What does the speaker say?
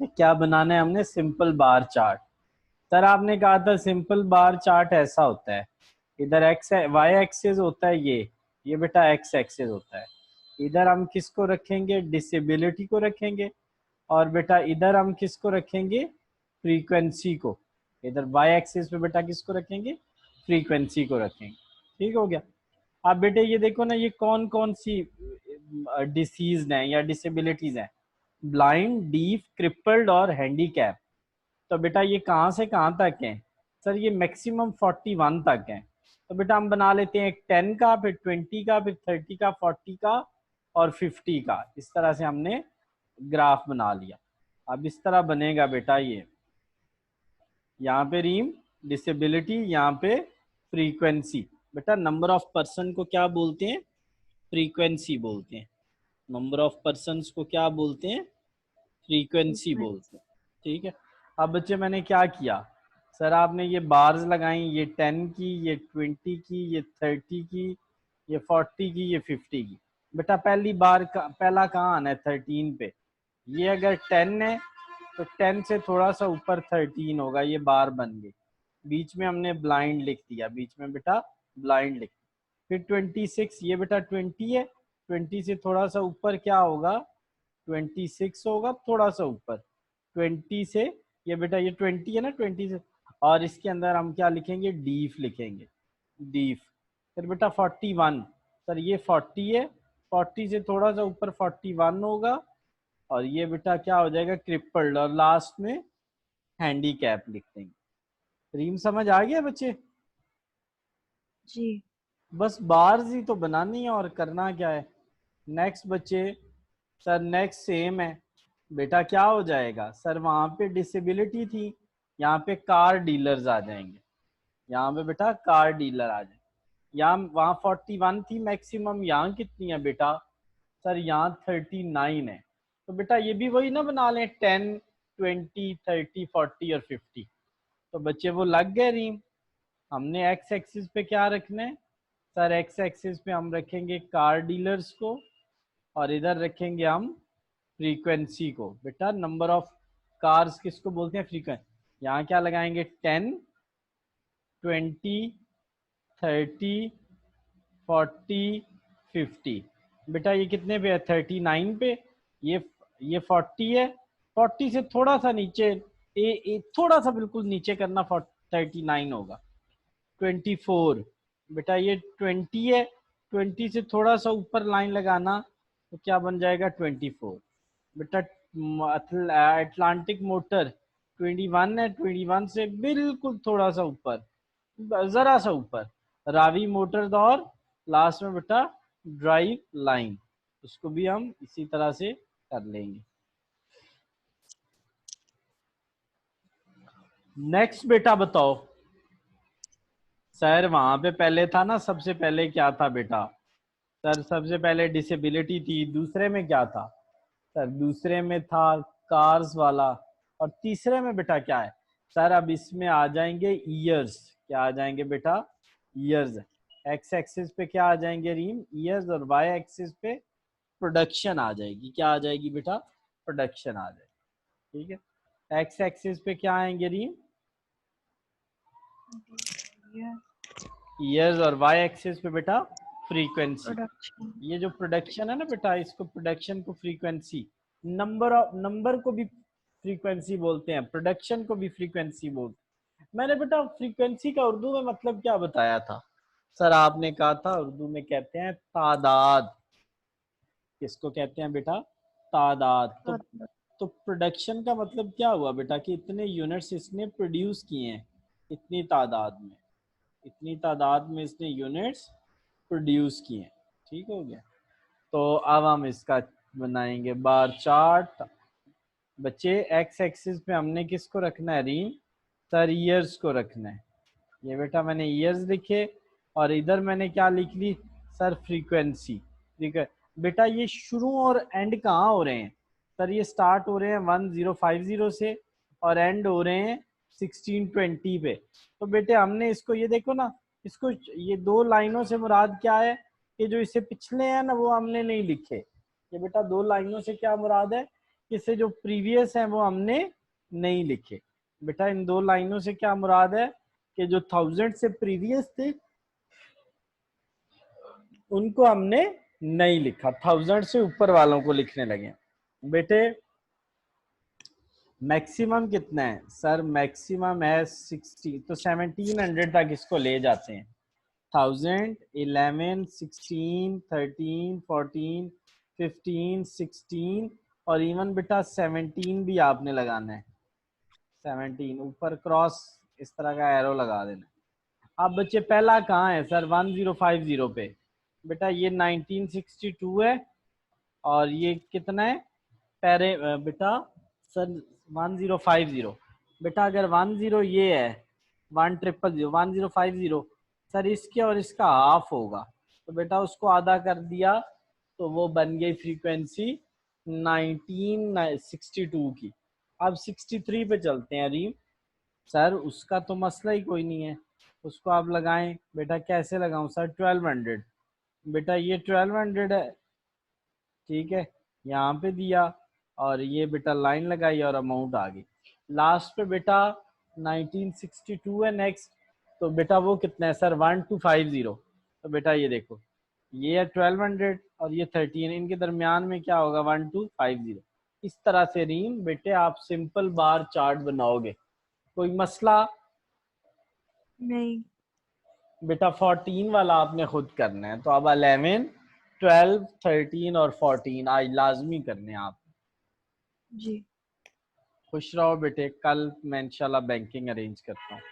क्या बनाना है हमने, सिंपल बार चार्ट। सर आपने कहा था सिंपल बार चार्ट ऐसा होता है, इधर एक्स वाई एक्सिस होता है, ये बेटा एक्स एक्सिस होता है। इधर हम किसको रखेंगे, डिसेबिलिटी को रखेंगे, और बेटा इधर हम किसको रखेंगे, फ्रीक्वेंसी को। इधर वाई एक्सिस पे बेटा किसको रखेंगे, फ्रीक्वेंसी को रखेंगे। ठीक हो गया। अब बेटे ये देखो ना, ये कौन कौन सी डिसीज हैं या डिसेबिलिटीज हैं, ब्लाइंड, डीफ, क्रिपल्ड और हैंडीकैप। तो बेटा ये कहाँ से कहाँ तक है, सर ये मैक्सिमम 41 तक है। तो बेटा हम बना लेते हैं 10 का, फिर 20 का, फिर 30 का, 40 का और 50 का। इस तरह से हमने ग्राफ बना लिया। अब इस तरह बनेगा बेटा ये, यहाँ पे रीम डिसेबिलिटी, यहाँ पे फ्रीक्वेंसी। बेटा नंबर ऑफ पर्सन को क्या बोलते हैं, फ्रीक्वेंसी बोलते हैं। नंबर ऑफ पर्सन को क्या बोलते हैं, फ्रीक्वेंसी बोलते हैं। ठीक है। अब बच्चे मैंने क्या किया, सर आपने ये बार्स लगाई, ये 10 की, ये 20 की, ये 30 की, ये 40 की, ये 50 की। बेटा पहली बार का पहला कहाँ आना है, 13 पे। ये अगर 10 है तो 10 से थोड़ा सा ऊपर 13 होगा, ये बार बन गई। बीच में हमने ब्लाइंड लिख दिया, बीच में बेटा ब्लाइंड लिख। फिर 26, ये बेटा 20 है, 20 से थोड़ा सा ऊपर क्या होगा, 26 होगा, थोड़ा सा ऊपर 20 से। ये बेटा ये 20 है ना, 20 से, और इसके अंदर हम क्या लिखेंगे, डीफ लिखेंगे, डीफ। फिर बेटा 41, सर ये 40 है, 40 से थोड़ा सा ऊपर 41 होगा, और ये बेटा क्या हो जाएगा, क्रिपल्ड, और लास्ट में हैंडीकैप लिख देंगे। रीम समझ आ गया बच्चे। जी। बस बार्स ही तो बनानी है और करना क्या है। नेक्स्ट बच्चे, सर नेक्स्ट सेम है। बेटा क्या हो जाएगा, सर वहां पे डिसेबिलिटी थी, यहाँ पे कार डीलर्स आ जाएंगे। यहाँ पे बेटा कार डीलर आ जाएंगे। यहाँ वहाँ 41 थी मैक्सिमम, यहाँ कितनी है बेटा, सर यहाँ 39 है। तो बेटा ये भी वही ना बना लें, 10, 20, 30, 40 और 50। तो बच्चे वो लग गए रीम। हमने एक्स एक्सिस पे क्या रखना है, सर एक्स एक्सिस पे हम रखेंगे कार डीलर्स को, और इधर रखेंगे हम फ्रीक्वेंसी को। बेटा नंबर ऑफ कार्स किसको बोलते हैं, फ्रीक्वेंसी। यहाँ क्या लगाएंगे, 10, 20, 30, 40, 50। बेटा ये कितने पे है, 39 पे। ये 40 है, 40 से थोड़ा सा नीचे, थोड़ा सा बिल्कुल नीचे करना, 39 होगा। 24, बेटा ये 20 है, 20 से थोड़ा सा ऊपर लाइन लगाना, तो क्या बन जाएगा, 24। बेटा अटलांटिक मोटर 21 है, 21 से बिल्कुल थोड़ा सा ऊपर, जरा सा ऊपर रावी मोटर्स, और लास्ट में बेटा ड्राइव लाइन, उसको भी हम इसी तरह से कर लेंगे। नेक्स्ट बेटा बताओ, सर वहां पे पहले था ना, सबसे पहले क्या था बेटा, सर सबसे पहले डिसेबिलिटी थी, दूसरे में क्या था, सर दूसरे में था कार्स वाला, और तीसरे में बेटा क्या है, सर अब इसमें आ जाएंगे ईयर्स। क्या आ जाएंगे बेटा, ईयर्स। एक्स एक्सिस पे क्या आ जाएंगे रीम, ईयर्स, और वाई एक्सिस पे प्रोडक्शन आ जाएगी। क्या आ जाएगी बेटा, प्रोडक्शन आ जाएगी। ठीक है। एक्स एक्सिस पे क्या आएंगे रीम, ईयर्स, और वाई एक्सिस पे बेटा फ्रीक्वेंसी। प्रोडक्शन। ये जो प्रोडक्शन है ना बेटा, इसको प्रोडक्शन को फ्रीक्वेंसी, नंबर को भी फ्रीक्वेंसी बोलते हैं, प्रोडक्शन को भी फ्रीक्वेंसी बोलते हैं। मैंने बेटा फ्रीक्वेंसी का उर्दू में मतलब क्या बताया था, सर आपने कहा था उर्दू में कहते हैं तादाद। किसको कहते हैं बेटा, तादाद। तो प्रोडक्शन का मतलब क्या हुआ बेटा, कि इतने यूनिट्स इसने प्रोड्यूस किए हैं, इतनी तादाद में, इतनी तादाद में इसने यूनिट्स प्रोड्यूस किए हैं। ठीक हो गया। तो अब हम इसका बनाएंगे बार चार्ट। बच्चे एक्स एक्सिस पे हमने किसको रखना है रीम, सर ईयर्स को रखना है। ये बेटा मैंने ईयर्स लिखे, और इधर मैंने क्या लिख ली, सर फ्रीक्वेंसी। ठीक है। बेटा ये शुरू और एंड कहाँ हो रहे हैं, सर ये स्टार्ट हो रहे हैं 1050 से, और एंड हो रहे हैं 1620 पे। तो बेटे हमने इसको, ये देखो ना, इसको ये दो लाइनों से मुराद क्या है, कि जो इससे पिछले हैं ना वो हमने नहीं लिखे। ये बेटा दो लाइनों से क्या मुराद है, किसे जो प्रीवियस हैं वो हमने नहीं लिखे। बेटा इन दो लाइनों से क्या मुराद है कि जो 1000 से प्रीवियस थे उनको हमने नहीं लिखा, 1000 से ऊपर वालों को लिखने लगे। बेटे मैक्सिमम कितना है सर? मैक्सिमम है 60, तो 1700 तक इसको ले जाते हैं। 1000, 11, 16, 13, 14, 15, 16 और इवन बेटा 17 भी आपने लगाना है। 17 ऊपर क्रॉस इस तरह का एरो लगा देना। अब बच्चे पहला कहाँ है सर? 1050 पे। बेटा ये 1962 है और ये कितना है पहले बेटा सर? 1050। बेटा अगर 10 ये है 1000, 1050 सर, इसके और इसका हाफ होगा, तो बेटा उसको आधा कर दिया तो वो बन गई फ्रीक्वेंसी 1962 की। अब 63 पे चलते हैं रीम। सर उसका तो मसला ही कोई नहीं है, उसको आप लगाएं। बेटा कैसे लगाऊं सर? 1200। बेटा ये 1200 है, ठीक है, यहाँ पे दिया और ये बेटा लाइन लगाई और अमाउंट आ गई। लास्ट पे बेटा 1962 है नेक्स्ट, तो बेटा वो कितना है सर? 1250। तो बेटा ये देखो, ये है 1200 और ये 13, इनके दरमियान में क्या होगा? 1250। इस तरह से रीम बेटे आप सिंपल बार चार्ट बनाओगे। कोई मसला? नहीं। बेटा 14 वाला आपने खुद करना है, तो अब 11, 12, 13 और 14 आज लाजमी करने हैं आप। जी। खुश रहो बेटे, कल मैं इंशाल्लाह बैंकिंग अरेंज करता हूँ।